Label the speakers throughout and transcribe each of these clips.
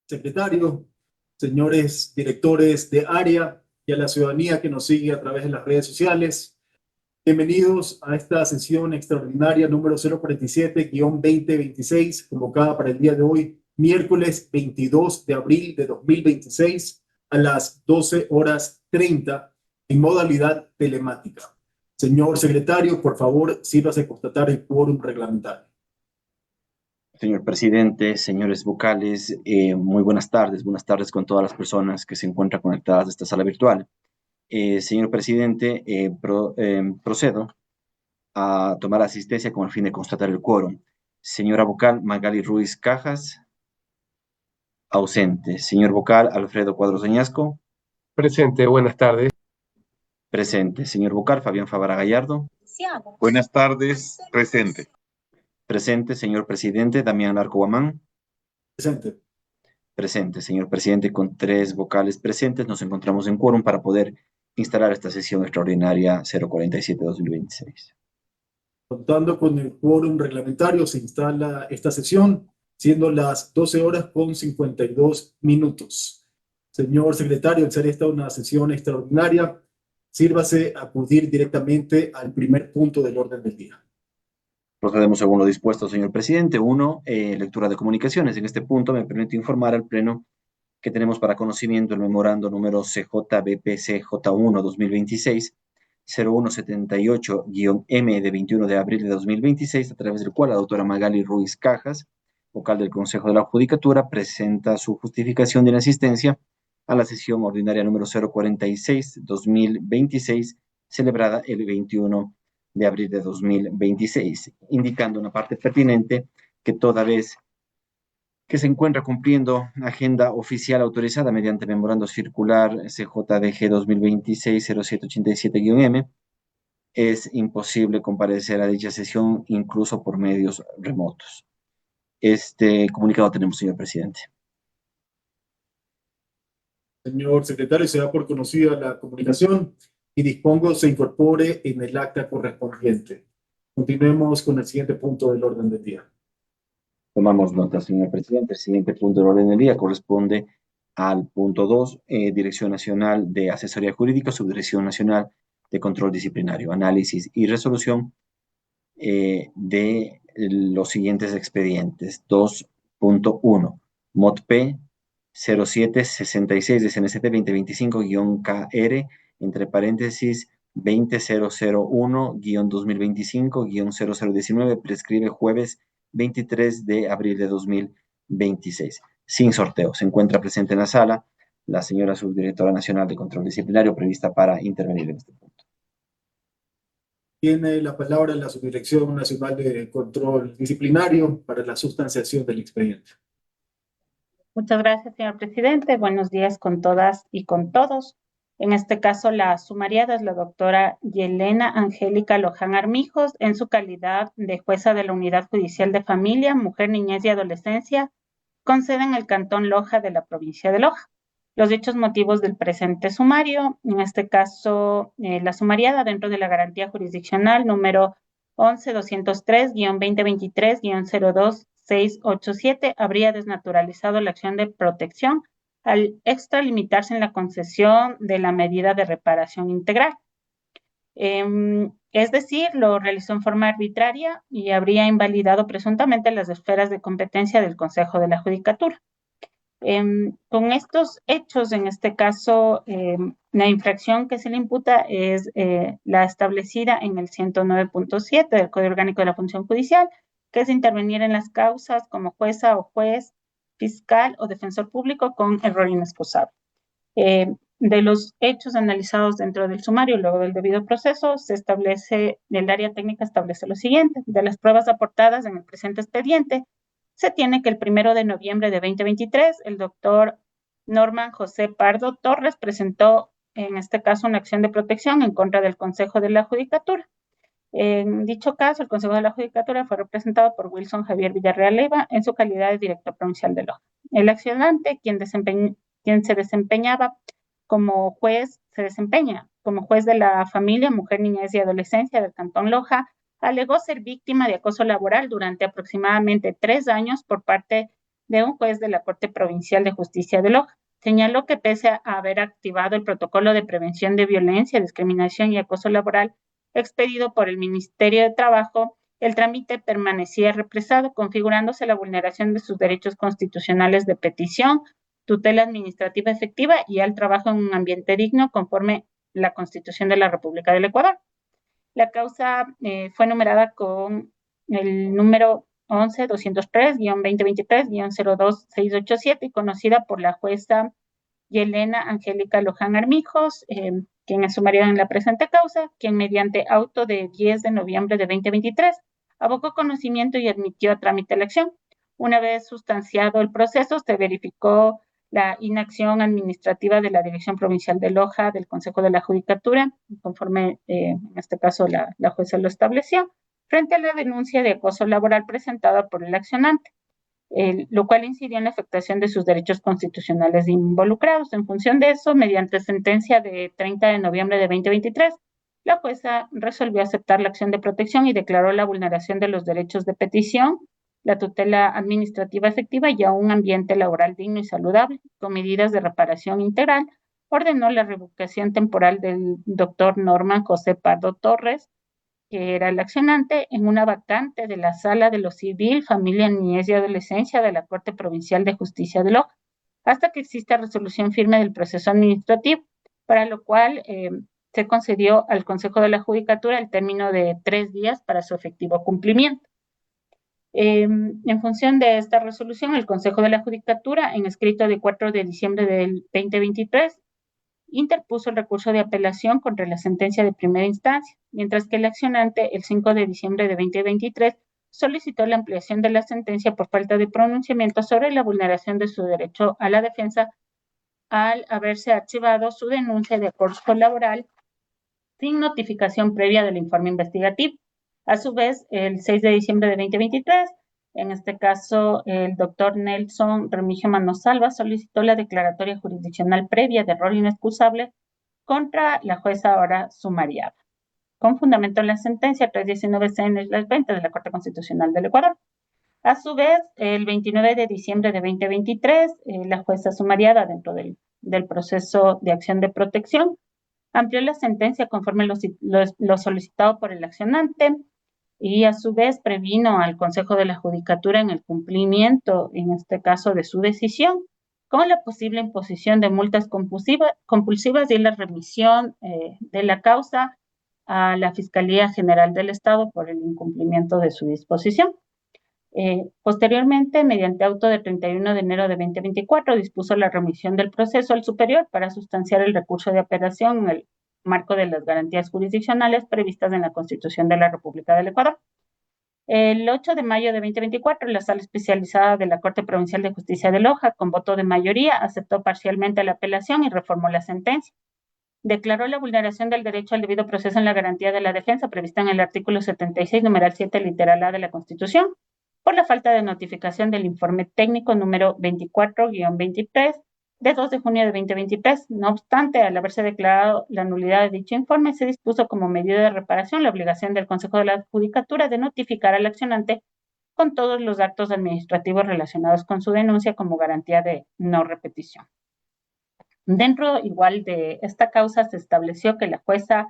Speaker 1: secretario, señores directores de área y a la ciudadanía que nos sigue a través de las redes sociales. Bienvenidos a esta sesión extraordinaria número 047-2026, convocada para el día de hoy, miércoles 22 de abril de 2026, a las 12:30, en modalidad telemática. Señor secretario, por favor, sírvase a constatar el quórum reglamentario.
Speaker 2: Señor presidente, señores vocales, muy buenas tardes con todas las personas que se encuentran conectadas a esta sala virtual. Señor presidente, procedo a tomar asistencia con el fin de constatar el quórum. Señora vocal Magali Ruiz Cajas, ausente. Señor vocal Alfredo Cuadros Añasco.
Speaker 3: Presente, buenas tardes.
Speaker 2: Presente. Señor vocal Fabián Favara Gallardo.
Speaker 4: Buenas tardes, presente.
Speaker 2: Presente. Señor presidente Damián Larco Guamán.
Speaker 1: Presente.
Speaker 2: Presente. Señor presidente, con 3 vocales presentes, nos encontramos en quórum para poder instalar esta sesión extraordinaria 047-2026.
Speaker 1: Contando con el quórum reglamentario, se instala esta sesión, siendo las 12:52. Señor secretario, al ser esta una sesión extraordinaria, sírvase a acudir directamente al primer punto del orden del día.
Speaker 2: Procedemos según lo dispuesto, señor presidente. 1. Lectura de comunicaciones. En este punto me permito informar al Pleno que tenemos para conocimiento el memorando número CJBPCJ1-2026, 0178-M de 21 de abril de 2026, a través del cual la doctora Magali Ruiz Cajas, vocal del Consejo de la Judicatura, presenta su justificación de inasistencia a la sesión ordinaria número 046-2026, celebrada el 21 de abril de 2026, indicando una parte pertinente que toda vez que se encuentra cumpliendo agenda oficial autorizada mediante memorando circular CJDG 2026-0787-M, es imposible comparecer a dicha sesión incluso por medios remotos. Este comunicado tenemos, señor presidente.
Speaker 1: Señor secretario, se da por conocida la comunicación y dispongo se incorpore en el acta correspondiente. Continuemos con el siguiente punto del orden del día.
Speaker 2: Tomamos nota, señor presidente. El siguiente punto del orden del día corresponde al punto 2, Dirección Nacional de Asesoría Jurídica, Subdirección Nacional de Control Disciplinario, análisis y resolución de los siguientes expedientes. 2.1, MOTP 0766 de CNCT 2025-KR, entre paréntesis 20001-2025-0019, prescribe jueves 23 de abril de 2026. Sin sorteo. Se encuentra presente en la sala la señora subdirectora nacional de control disciplinario, prevista para intervenir en este punto.
Speaker 1: Tiene la palabra la Subdirección Nacional de Control Disciplinario para la sustanciación del expediente.
Speaker 5: Muchas gracias, señor presidente. Buenos días con todas y con todos. En este caso, la sumariada es la doctora Yelena Angélica Loján Armijos, en su calidad de jueza de la Unidad Judicial de Familia, Mujer, Niñez y Adolescencia, con sede en el Cantón Loja de la provincia de Loja. Los dichos motivos del presente sumario, en este caso, la sumariada dentro de la garantía jurisdiccional número 11203-2023-02687 habría desnaturalizado la acción de protección al extralimitarse en la concesión de la medida de reparación integral. Es decir, lo realizó en forma arbitraria y habría invalidado presuntamente las esferas de competencia del Consejo de la Judicatura. Con estos hechos, en este caso, la infracción que se le imputa es la establecida en el 109.7 del Código Orgánico de la Función Judicial, que es intervenir en las causas como jueza o juez, fiscal o defensor público con error inexcusable. De los hechos analizados dentro del sumario, luego del debido proceso, el área técnica establece lo siguiente: de las pruebas aportadas en el presente expediente, se tiene que el 1 de noviembre de 2023, el doctor Norman José Pardo Torres presentó, en este caso, una acción de protección en contra del Consejo de la Judicatura. En dicho caso, el Consejo de la Judicatura fue representado por Wilson Javier Villarreal Leiva en su calidad de director provincial de Loja. El accionante, quien se desempeñaba como juez, se desempeña como juez de la familia, mujer, niñez y adolescencia del Cantón Loja, alegó ser víctima de acoso laboral durante aproximadamente 3 años por parte de un juez de la Corte Provincial de Justicia de Loja. Señaló que pese a haber activado el protocolo de prevención de violencia, discriminación y acoso laboral expedido por el Ministerio de Trabajo, el trámite permanecía represado, configurándose la vulneración de sus derechos constitucionales de petición, tutela administrativa efectiva y al trabajo en un ambiente digno conforme la Constitución de la República del Ecuador. La causa fue numerada con el número 11-203-2023-02687 y conocida por la jueza Yelena Angélica Loján Armijos, quien es sumariada en la presente causa, quien mediante auto de 10 de noviembre de 2023 abocó conocimiento y admitió a trámite la acción. Una vez sustanciado el proceso, se verificó la inacción administrativa de la Dirección Provincial de Loja del Consejo de la Judicatura, conforme en este caso la jueza lo estableció, frente a la denuncia de acoso laboral presentada por el accionante, lo cual incidió en la afectación de sus derechos constitucionales involucrados. En función de eso, mediante sentencia de 30 de noviembre de 2023, la jueza resolvió aceptar la acción de protección y declaró la vulneración de los derechos de petición, la tutela administrativa efectiva y a un ambiente laboral digno y saludable, con medidas de reparación integral. Ordenó la revocación temporal del doctor Norman José Pardo Torres, que era el accionante, en una vacante de la Sala de lo Civil, Familia, Niñez y Adolescencia de la Corte Provincial de Justicia de Loja, hasta que exista resolución firme del proceso administrativo, para lo cual se concedió al Consejo de la Judicatura el término de 3 días para su efectivo cumplimiento. En función de esta resolución, el Consejo de la Judicatura, en escrito de 4 de diciembre del 2023, interpuso el recurso de apelación contra la sentencia de primera instancia, mientras que el accionante, el 5 de diciembre de 2023, solicitó la ampliación de la sentencia por falta de pronunciamiento sobre la vulneración de su derecho a la defensa al haberse archivado su denuncia de acoso laboral sin notificación previa del informe investigativo. A su vez, el 6 de diciembre de 2023, en este caso, el doctor Nelson Remigio Manosalva solicitó la declaratoria jurisdiccional previa de error inexcusable contra la jueza ahora sumariada, con fundamento en la sentencia 319-CN-20 de la Corte Constitucional del Ecuador. A su vez, el 29 de diciembre de 2023, la jueza sumariada dentro del proceso de acción de protección amplió la sentencia conforme lo solicitado por el accionante y a su vez previno al Consejo de la Judicatura en el cumplimiento, en este caso, de su decisión, con la posible imposición de multas compulsivas y la remisión de la causa a la Fiscalía General del Estado por el incumplimiento de su disposición. Posteriormente, mediante auto de 31 de enero de 2024, dispuso la remisión del proceso al superior para sustanciar el recurso de apelación en el marco de las garantías jurisdiccionales previstas en la Constitución de la República del Ecuador. El 8 de mayo de 2024, la Sala Especializada de la Corte Provincial de Justicia de Loja, con voto de mayoría, aceptó parcialmente la apelación y reformó la sentencia. Declaró la vulneración del derecho al debido proceso en la garantía de la defensa prevista en el artículo 76, numeral 7, literal A de la Constitución, por la falta de notificación del informe técnico número 24-23 de 2 de junio de 2023. No obstante, al haberse declarado la nulidad de dicho informe, se dispuso como medida de reparación la obligación del Consejo de la Judicatura de notificar al accionante con todos los actos administrativos relacionados con su denuncia como garantía de no repetición. Dentro igual de esta causa se estableció que la jueza,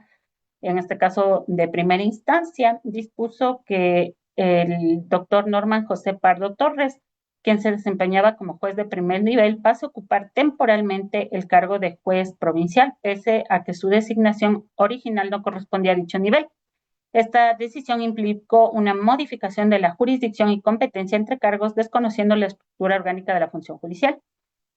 Speaker 5: en este caso de primera instancia, dispuso que el doctor Norman José Pardo Torres, quien se desempeñaba como juez de primer nivel, pase a ocupar temporalmente el cargo de juez provincial, pese a que su designación original no correspondía a dicho nivel. Esta decisión implicó una modificación de la jurisdicción y competencia entre cargos, desconociendo la estructura orgánica de la función judicial.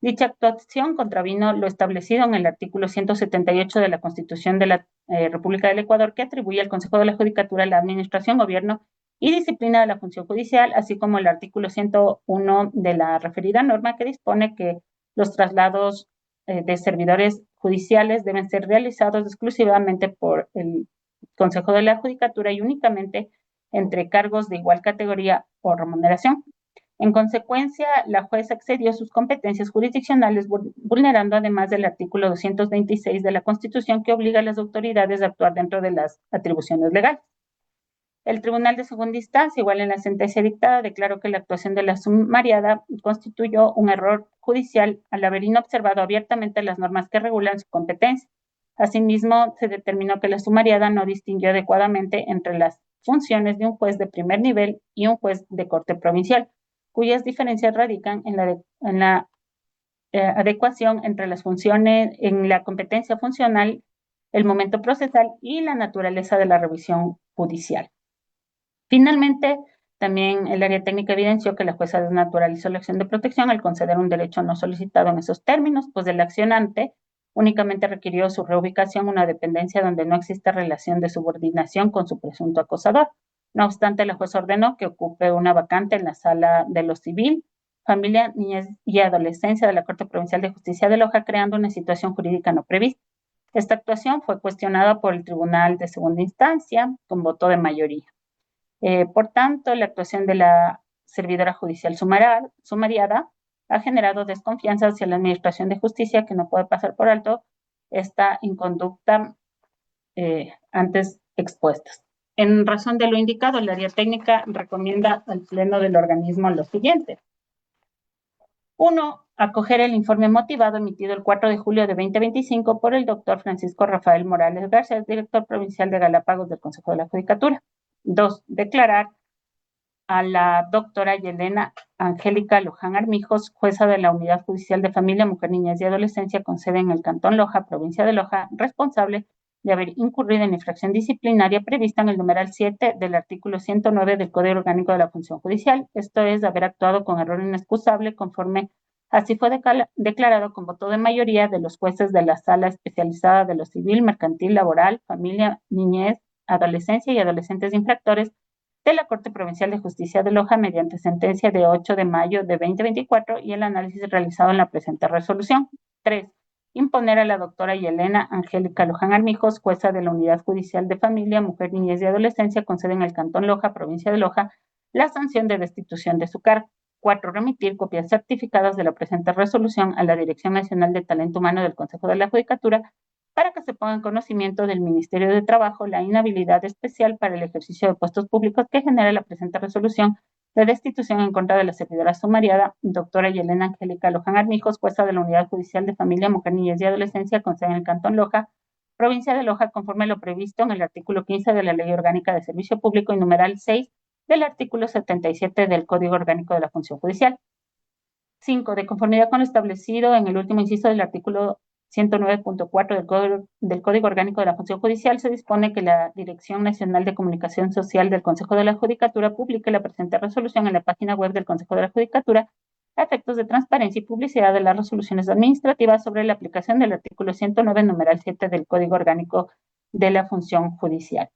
Speaker 5: Dicha actuación contravino lo establecido en el artículo 178 de la Constitución de la República del Ecuador, que atribuye al Consejo de la Judicatura la administración, gobierno y disciplina de la función judicial, así como el artículo 101 de la referida norma, que dispone que los traslados de servidores judiciales deben ser realizados exclusivamente por el Consejo de la Judicatura y únicamente entre cargos de igual categoría o remuneración. En consecuencia, la jueza excedió sus competencias jurisdiccionales, vulnerando además del artículo 226 de la Constitución, que obliga a las autoridades a actuar dentro de las atribuciones legales. El Tribunal de Segunda Instancia, igual en la sentencia dictada, declaró que la actuación de la sumariada constituyó un error judicial al haber inobservado abiertamente las normas que regulan su competencia. Asimismo, se determinó que la sumariada no distinguió adecuadamente entre las funciones de un juez de primer nivel y un juez de corte provincial, cuyas diferencias radican en la adecuación entre las funciones, en la competencia funcional, el momento procesal y la naturaleza de la revisión judicial. Finalmente, también el área técnica evidenció que la jueza desnaturalizó la acción de protección al conceder un derecho no solicitado en esos términos, pues el accionante únicamente requirió su reubicación a una dependencia donde no existe relación de subordinación con su presunto acosador. No obstante, la jueza ordenó que ocupe una vacante en la sala de lo civil, familia, niñez y adolescencia de la Corte Provincial de Justicia de Loja, creando una situación jurídica no prevista. Esta actuación fue cuestionada por el Tribunal de Segunda Instancia con voto de mayoría. Por tanto, la actuación de la servidora judicial sumariada ha generado desconfianza hacia la Administración de Justicia, que no puede pasar por alto esta inconducta antes expuestas. En razón de lo indicado, el área técnica recomienda al Pleno del organismo lo siguiente. 1. Acoger el informe motivado emitido el 4 de julio de 2025 por el doctor Francisco Rafael Morales García, director provincial de Galápagos del Consejo de la Judicatura. 2. Declarar a la doctora Yelena Angélica Luján Armijos, jueza de la Unidad Judicial de Familia, Mujer, Niñez y Adolescencia con sede en el Cantón Loja, provincia de Loja, responsable de haber incurrido en infracción disciplinaria prevista en el numeral 7 del artículo 109 del Código Orgánico de la Función Judicial, esto es, de haber actuado con error inexcusable conforme así fue declarado con voto de mayoría de los jueces de la Sala Especializada de lo Civil, Mercantil, Laboral, Familia, Niñez, Adolescencia y Adolescentes Infractores de la Corte Provincial de Justicia de Loja mediante sentencia de 8 de mayo de 2024 y el análisis realizado en la presente resolución. 3. Imponer a la doctora Yelena Angélica Luján Armijos, jueza de la Unidad Judicial de Familia, Mujer, Niñez y Adolescencia con sede en el Cantón Loja, provincia de Loja, la sanción de destitución de su cargo. 4. Remitir copias certificadas de la presente resolución a la Dirección Nacional de Talento Humano del Consejo de la Judicatura para que se ponga en conocimiento del Ministerio de Trabajo la inhabilidad especial para el ejercicio de puestos públicos que genera la presente resolución de destitución en contra de la servidora sumariada, doctora Yelena Angélica Luján Armijos, jueza de la Unidad Judicial de Familia, Mujer, Niñez y Adolescencia con sede en el Cantón Loja, provincia de Loja, conforme a lo previsto en el artículo 15 de la Ley Orgánica de Servicio Público y numeral 6 del artículo 77 del Código Orgánico de la Función Judicial. 5. De conformidad con lo establecido en el último inciso del artículo 109.4 del Código Orgánico de la Función Judicial, se dispone que la Dirección Nacional de Comunicación Social del Consejo de la Judicatura publique la presente resolución en la página web del Consejo de la Judicatura a efectos de transparencia y publicidad de las resoluciones administrativas sobre la aplicación del artículo 109, numeral 7 del Código Orgánico de la Función Judicial.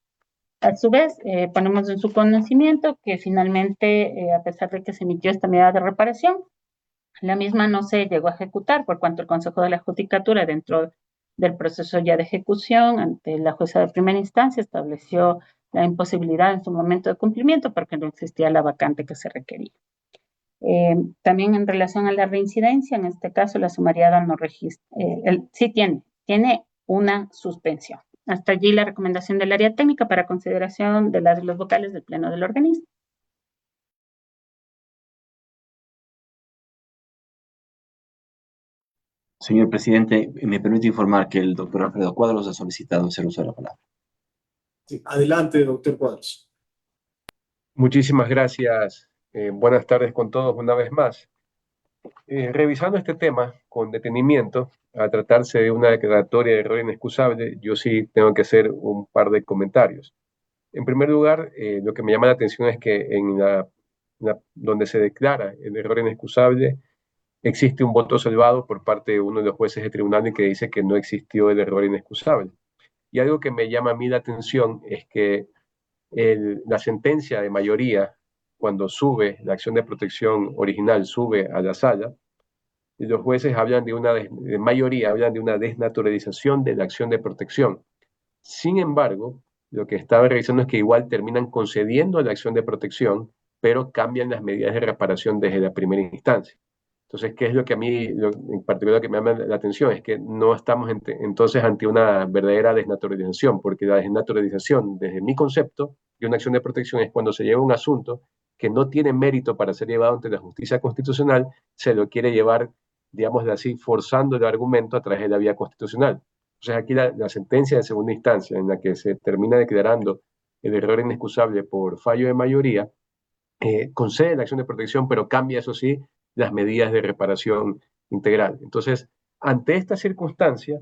Speaker 5: A su vez, ponemos en su conocimiento que finalmente, a pesar de que se emitió esta medida de reparación, la misma no se llegó a ejecutar por cuanto el Consejo de la Judicatura, dentro del proceso ya de ejecución ante la jueza de primera instancia, estableció la imposibilidad en su momento de cumplimiento porque no existía la vacante que se requería. También en relación a la reincidencia, en este caso la sumariada no registra, sí tiene una suspensión. Hasta allí la recomendación del área técnica para consideración de las y los vocales del Pleno del organismo.
Speaker 2: Señor presidente, me permite informar que el doctor Alfredo Cuadros ha solicitado hacer uso de la palabra.
Speaker 1: Sí, adelante, doctor Cuadros.
Speaker 3: Muchísimas gracias. Buenas tardes con todos una vez más. Revisando este tema con detenimiento, a tratarse de una declaratoria de error inexcusable, yo sí tengo que hacer un par de comentarios. En primer lugar, lo que me llama la atención es que donde se declara el error inexcusable, existe un voto salvado por parte de uno de los jueces de tribunal que dice que no existió el error inexcusable. Y algo que me llama a mí la atención es que la sentencia de mayoría, cuando sube la acción de protección original, sube a la sala, y los jueces hablan de mayoría, hablan de una desnaturalización de la acción de protección. Sin embargo, lo que estaba revisando es que igual terminan concediendo la acción de protección, pero cambian las medidas de reparación desde la primera instancia. Entonces, ¿qué es lo que a mí, en particular, que me llama la atención? Es que no estamos entonces ante una verdadera desnaturalización, porque la desnaturalización, desde mi concepto, de una acción de protección es cuando se lleva un asunto que no tiene mérito para ser llevado ante la justicia constitucional, se lo quiere llevar, digamos así, forzando el argumento a través de la vía constitucional. Entonces, aquí la sentencia de segunda instancia, en la que se termina declarando el error inexcusable por fallo de mayoría, concede la acción de protección, pero cambia, eso sí, las medidas de reparación integral. Entonces, ante esta circunstancia,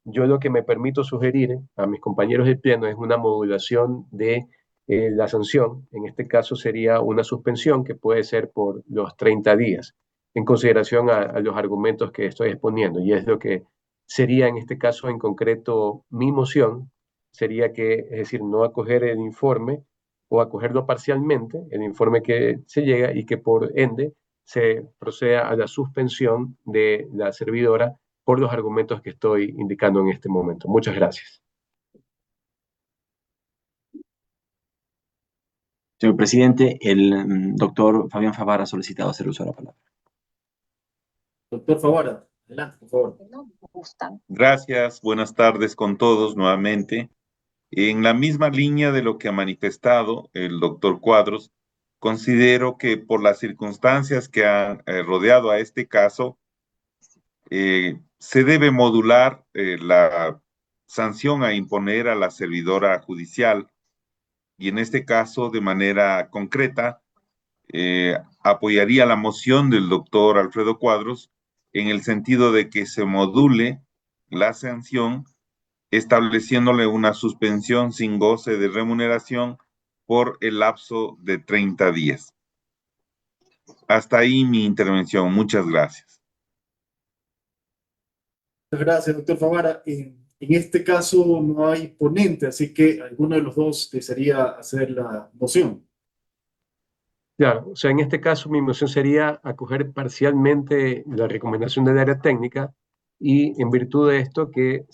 Speaker 3: yo lo que me permito sugerir a mis compañeros del Pleno es una modulación de la sanción. En este caso sería una suspensión que puede ser por los 30 días, en consideración a los argumentos que estoy exponiendo. Y es lo que sería en este caso en concreto mi moción, sería que, es decir, no acoger el informe o acogerlo parcialmente, el informe que se llega, y que por ende se proceda a la suspensión de la servidora por los argumentos que estoy indicando en este momento. Muchas gracias.
Speaker 2: Señor presidente, el doctor Fabián Favara ha solicitado hacer uso de la palabra.
Speaker 1: Doctor Favara, adelante, por favor.
Speaker 4: Gracias, buenas tardes con todos nuevamente. En la misma línea de lo que ha manifestado el doctor Cuadros, considero que por las circunstancias que han rodeado a este caso, se debe modular la sanción a imponer a la servidora judicial, y en este caso, de manera concreta, apoyaría la moción del doctor Alfredo Cuadros en el sentido de que se module la sanción estableciéndole una suspensión sin goce de remuneración por el lapso de 30 días. Hasta ahí mi intervención. Muchas gracias.
Speaker 1: Muchas gracias, doctor Favara. En este caso no hay ponente, así que alguno de los dos desearía hacer la moción.
Speaker 3: Claro, o sea, en este caso mi moción sería acoger parcialmente la recomendación del área técnica y en virtud de esto que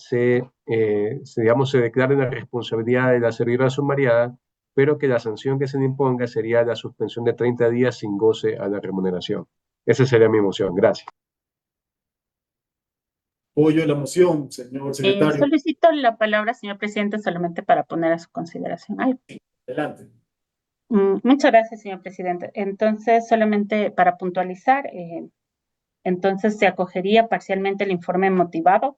Speaker 3: digamos, se declare la responsabilidad de la servidora sumariada, pero que la sanción que se le imponga sería la suspensión de 30 días sin goce a la remuneración. Esa sería mi moción. Gracias.
Speaker 1: Apoyo la moción, señor secretario.
Speaker 5: Solicito la palabra, señor presidente, solamente para poner a su consideración algo.
Speaker 1: Adelante.
Speaker 5: Muchas gracias, señor presidente. Entonces, solamente para puntualizar, entonces se acogería parcialmente el informe motivado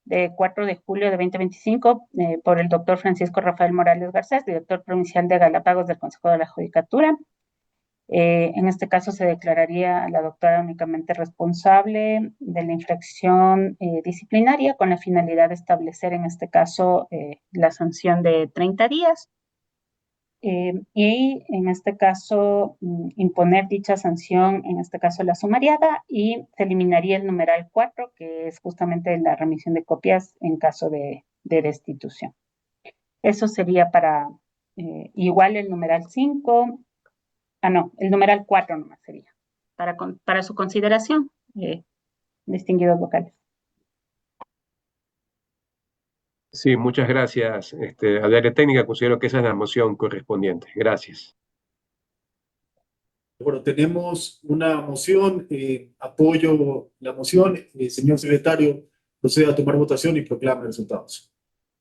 Speaker 5: de 4 de julio de 2025 por el doctor Francisco Rafael Morales Garcés, director provincial de Galápagos del Consejo de la Judicatura. En este caso se declararía a la doctora únicamente responsable de la infracción disciplinaria con la finalidad de establecer en este caso la sanción de 30 días. Y en este caso imponer dicha sanción, en este caso la sumariada, y se eliminaría el numeral 4, que es justamente la remisión de copias en caso de destitución. Eso sería para igual el numeral 5, el numeral 4 nomás sería, para su consideración, distinguidos vocales.
Speaker 3: Sí, muchas gracias. Al área técnica considero que esa es la moción correspondiente. Gracias.
Speaker 1: Bueno, tenemos una moción, apoyo la moción. Señor secretario, proceda a tomar votación y proclame resultados.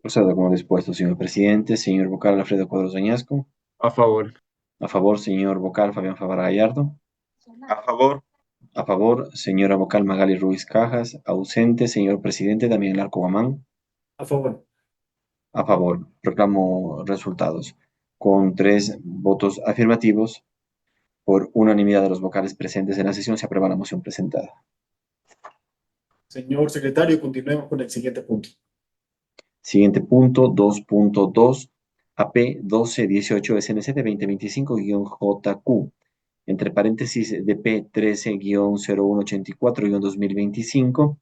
Speaker 2: Proceda como dispuesto, señor presidente. Señor vocal Alfredo Cuadros Añasco.
Speaker 3: A favor.
Speaker 2: A favor, señor vocal Fabián Favara Gallardo.
Speaker 4: A favor.
Speaker 2: A favor, señora vocal Magali Ruiz Cajas. Ausente, señor presidente Damián Larco Guamán.
Speaker 1: A favor.
Speaker 2: A favor. Proclamo resultados. Con 3 votos afirmativos, por unanimidad de los vocales presentes en la sesión, se aprueba la moción presentada.
Speaker 1: Señor secretario, continuemos con el siguiente punto.
Speaker 2: Siguiente punto, 2.2, AP 1218 SNC de 2025-JQ, entre paréntesis DP 13-0184-2025,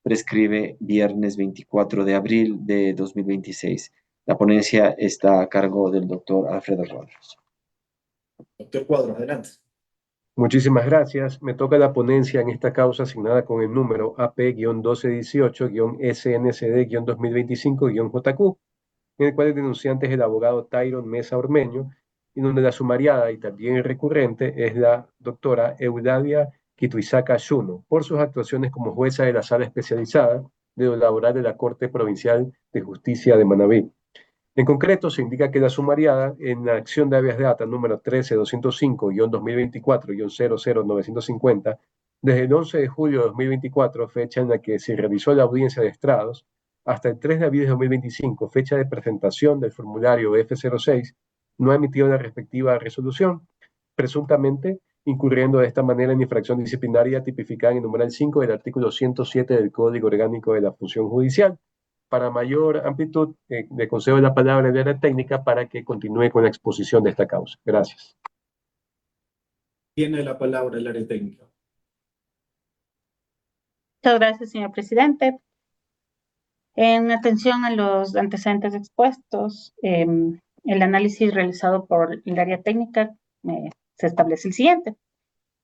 Speaker 2: prescribe viernes 24 de abril de 2026. La ponencia está a cargo del doctor Alfredo Cuadros.
Speaker 1: Doctor Cuadros, adelante.
Speaker 3: Muchísimas gracias. Me toca la ponencia en esta causa asignada con el número AP-1218-SNCD-2025-JQ, en el cual el denunciante es el abogado Tyron Mesa Ormeño, y donde la sumariada y también el recurrente es la doctora Eulalia Kituizaka Shuno por sus actuaciones como jueza de la Sala Especializada de lo Laboral de la Corte Provincial de Justicia de Manabí. En concreto, se indica que la sumariada en la acción de habeas data número 13205-2024-00950, desde el 11 de julio de 2024, fecha en la que se realizó la audiencia de estrados, hasta el 3 de abril de 2025, fecha de presentación del formulario F06, no ha emitido la respectiva resolución, presuntamente incurriendo de esta manera en infracción disciplinaria tipificada en el numeral 5 del artículo 107 del Código Orgánico de la Función Judicial. Para mayor amplitud, le concedo la palabra de la técnica para que continúe con la exposición de esta causa. Gracias.
Speaker 1: Tiene la palabra el área técnica.
Speaker 5: Muchas gracias, señor presidente. En atención a los antecedentes expuestos, el análisis realizado por el área técnica se establece el siguiente.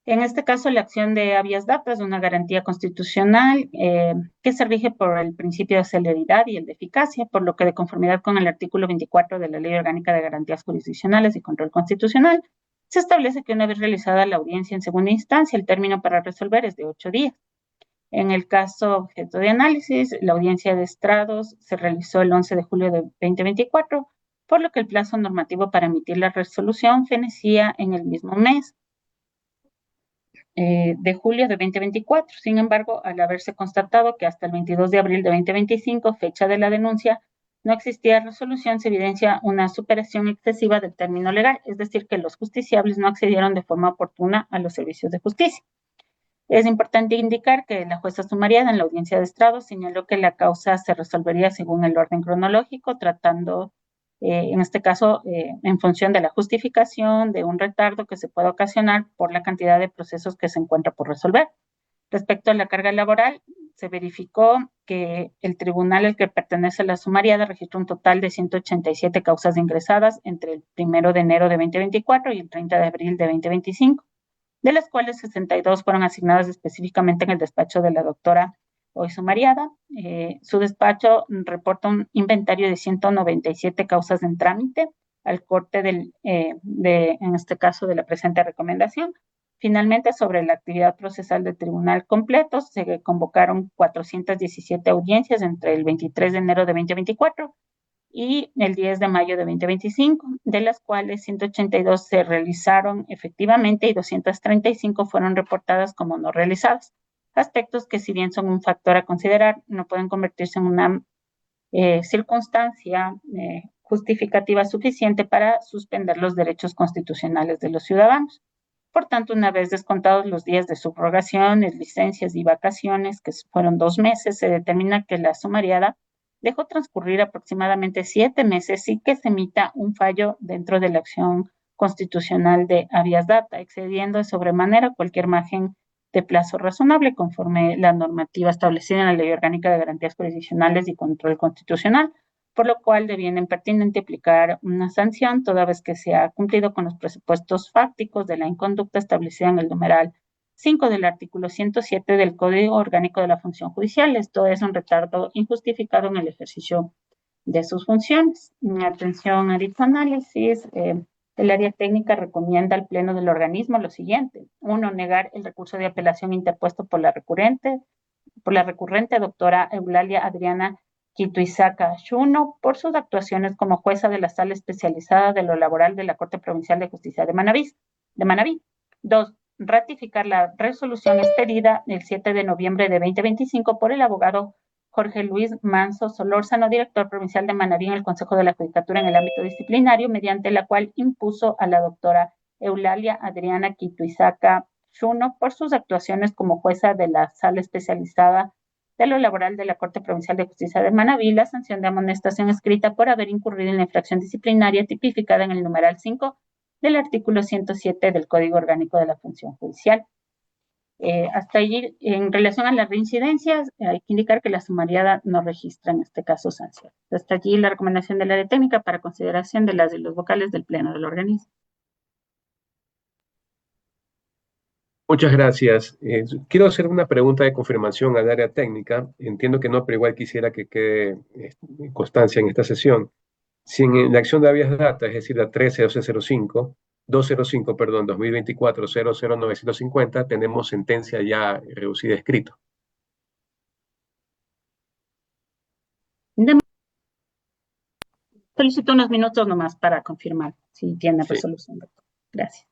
Speaker 5: En este caso, la acción de habeas data es una garantía constitucional que se rige por el principio de celeridad y el de eficacia, por lo que de conformidad con el artículo 24 de la Ley Orgánica de Garantías Jurisdiccionales y Control Constitucional, se establece que una vez realizada la audiencia en segunda instancia, el término para resolver es de 8 días. En el caso objeto de análisis, la audiencia de estrados se realizó el 11 de julio de 2024, por lo que el plazo normativo para emitir la resolución fenecía en el mismo mes de julio de 2024. Sin embargo, al haberse constatado que hasta el 22 de abril de 2025, fecha de la denuncia, no existía resolución, se evidencia una superación excesiva del término legal, es decir, que los justiciables no accedieron de forma oportuna a los servicios de justicia. Es importante indicar que la jueza sumariada en la audiencia de estrado señaló que la causa se resolvería según el orden cronológico, tratando en este caso, en función de la justificación de un retardo que se pueda ocasionar por la cantidad de procesos que se encuentra por resolver. Respecto a la carga laboral, se verificó que el tribunal al que pertenece la sumariada registró un total de 187 causas ingresadas entre el 1 de enero de 2024 y el 30 de abril de 2025, de las cuales 62 fueron asignadas específicamente en el despacho de la doctora hoy sumariada. Su despacho reporta un inventario de 197 causas en trámite al corte en este caso, de la presente recomendación. Finalmente, sobre la actividad procesal del tribunal completo, se convocaron 417 audiencias entre el 23 de enero de 2024 y el 10 de mayo de 2025, de las cuales 182 se realizaron efectivamente y 235 fueron reportadas como no realizadas. Aspectos que, si bien son un factor a considerar, no pueden convertirse en una circunstancia justificativa suficiente para suspender los derechos constitucionales de los ciudadanos. Por tanto, una vez descontados los días de subrogaciones, licencias y vacaciones, que fueron 2 meses, se determina que la sumariada dejó transcurrir aproximadamente 7 meses y que se emita un fallo dentro de la acción constitucional de habeas data, excediendo de sobremanera cualquier margen de plazo razonable conforme la normativa establecida en la Ley Orgánica de Garantías Jurisdiccionales y Control Constitucional, por lo cual deviene pertinente aplicar una sanción toda vez que se ha cumplido con los presupuestos fácticos de la inconducta establecida en el numeral 5 del artículo 107 del Código Orgánico de la Función Judicial. Esto es un retardo injustificado en el ejercicio de sus funciones. En atención a dicho análisis, el área técnica recomienda al Pleno del organismo lo siguiente. 1. Negar el recurso de apelación interpuesto por la recurrente doctora Eulalia Adriana Kituizaka Shuno por sus actuaciones como jueza de la Sala Especializada de lo Laboral de la Corte Provincial de Justicia de Manabí. 2. Ratificar la resolución expedida el 7 de noviembre de 2025 por el abogado Jorge Luis Manso Solórzano, director provincial de Manabí en el Consejo de la Judicatura en el ámbito disciplinario, mediante la cual impuso a la doctora Eulalia Adriana Kituizaka Shuno por sus actuaciones como jueza de la Sala Especializada de lo Laboral de la Corte Provincial de Justicia de Manabí la sanción de amonestación escrita por haber incurrido en la infracción disciplinaria tipificada en el numeral 5 del artículo 107 del Código Orgánico de la Función Judicial. Hasta allí, en relación a las reincidencias, hay que indicar que la sumariada no registra en este caso sanción. Hasta allí la recomendación del área técnica para consideración de las y los vocales del Pleno del organismo.
Speaker 3: Muchas gracias. Quiero hacer una pregunta de confirmación al área técnica. Entiendo que no, pero igual quisiera que quede constancia en esta sesión. Si en la acción de habeas data, es decir, la 13-1205, 205, perdón, 2024-00950, tenemos sentencia ya reducida a escrito.
Speaker 5: Solicito unos minutos nomás para confirmar si tiene
Speaker 3: Sí.
Speaker 5: resolución, doctor. Gracias.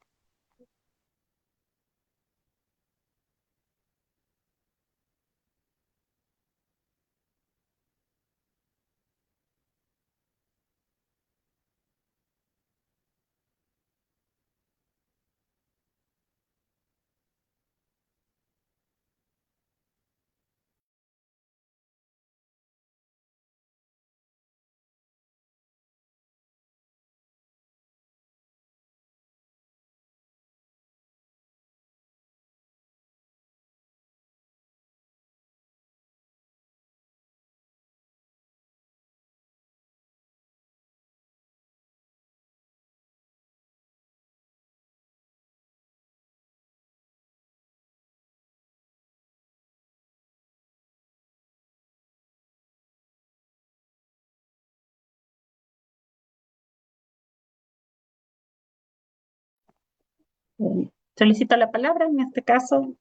Speaker 5: Solicito la palabra en este caso.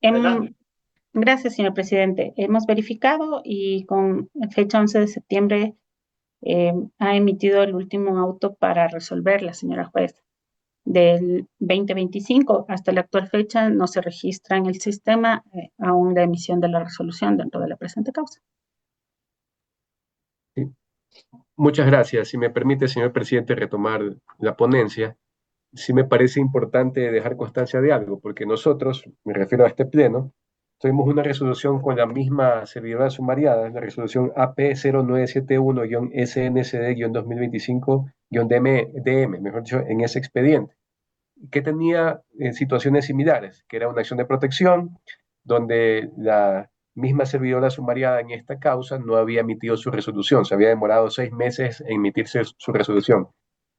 Speaker 1: Adelante.
Speaker 5: Gracias, señor presidente. Hemos verificado y con fecha 11 de septiembre ha emitido el último auto para resolver la señora juez. Del 2025 hasta la actual fecha no se registra en el sistema aún la emisión de la resolución dentro de la presente causa.
Speaker 3: Sí. Muchas gracias. Si me permite, señor presidente, retomar la ponencia, sí me parece importante dejar constancia de algo, porque nosotros, me refiero a este pleno, tuvimos una resolución con la misma servidora sumariada, la resolución AP0971-SNCD-2025-DM, mejor dicho, en ese expediente, que tenía situaciones similares, que era una acción de protección, donde la misma servidora sumariada en esta causa no había emitido su resolución, se había demorado 6 meses en emitirse su resolución.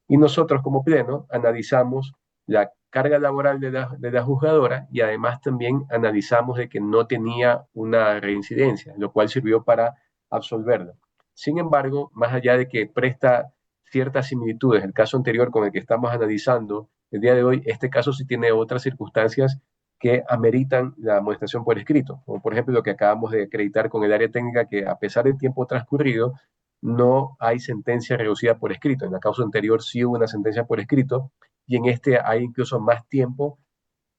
Speaker 3: Y nosotros como pleno analizamos la carga laboral de la juzgadora y además también analizamos de que no tenía una reincidencia, lo cual sirvió para absolverla. Sin embargo, más allá de que presta ciertas similitudes, el caso anterior con el que estamos analizando el día de hoy, este caso sí tiene otras circunstancias que ameritan la amonestación por escrito, como por ejemplo lo que acabamos de acreditar con el área técnica, que a pesar del tiempo transcurrido, no hay sentencia reducida por escrito. En la causa anterior sí hubo una sentencia por escrito y en este hay incluso más tiempo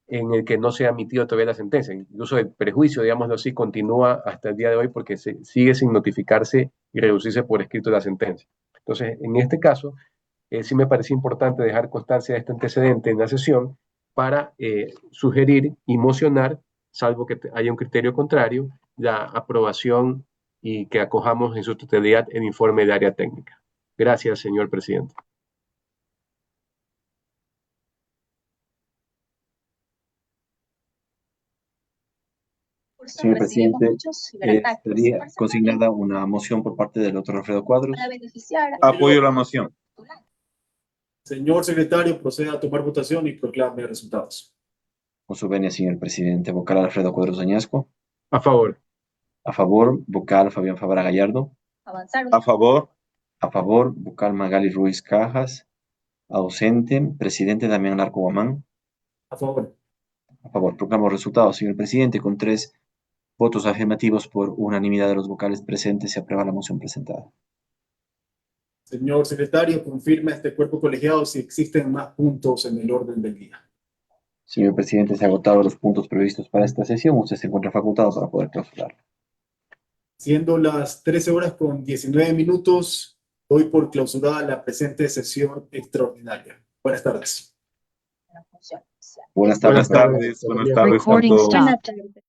Speaker 3: en el que no se ha emitido todavía la sentencia. Incluso el prejuicio, digámoslo así, continúa hasta el día de hoy porque sigue sin notificarse y reducirse por escrito la sentencia. Entonces, en este caso, sí me parece importante dejar constancia de este antecedente en la sesión para sugerir y mocionar, salvo que haya un criterio contrario, la aprobación y que acojamos en su totalidad el informe de área técnica. Gracias, señor presidente.
Speaker 2: Señor presidente, estaría consignada una moción por parte del doctor Alfredo Cuadros.
Speaker 4: Apoyo la moción.
Speaker 1: Señor secretario, proceda a tomar votación y proclame resultados.
Speaker 2: Con su venia, señor presidente, vocal Alfredo Cuadros Añasco.
Speaker 3: A favor.
Speaker 2: A favor, vocal Fabián Fabra Gallardo.
Speaker 4: A favor.
Speaker 2: A favor, vocal Magali Ruiz Cajas. Ausente, presidente Damián Larco Guamán.
Speaker 1: A favor.
Speaker 2: A favor, proclamo resultados, señor presidente, con 3 votos afirmativos por unanimidad de los vocales presentes, se aprueba la moción presentada.
Speaker 1: Señor secretario, confirma este cuerpo colegiado si existen más puntos en el orden del día.
Speaker 2: Señor presidente, se han agotado los puntos previstos para esta sesión. Usted se encuentra facultado para poder clausurar.
Speaker 1: Siendo las 13:19, doy por clausurada la presente sesión extraordinaria. Buenas tardes.
Speaker 2: Buenas tardes.
Speaker 4: Buenas tardes con todos.
Speaker 5: Buenas tardes.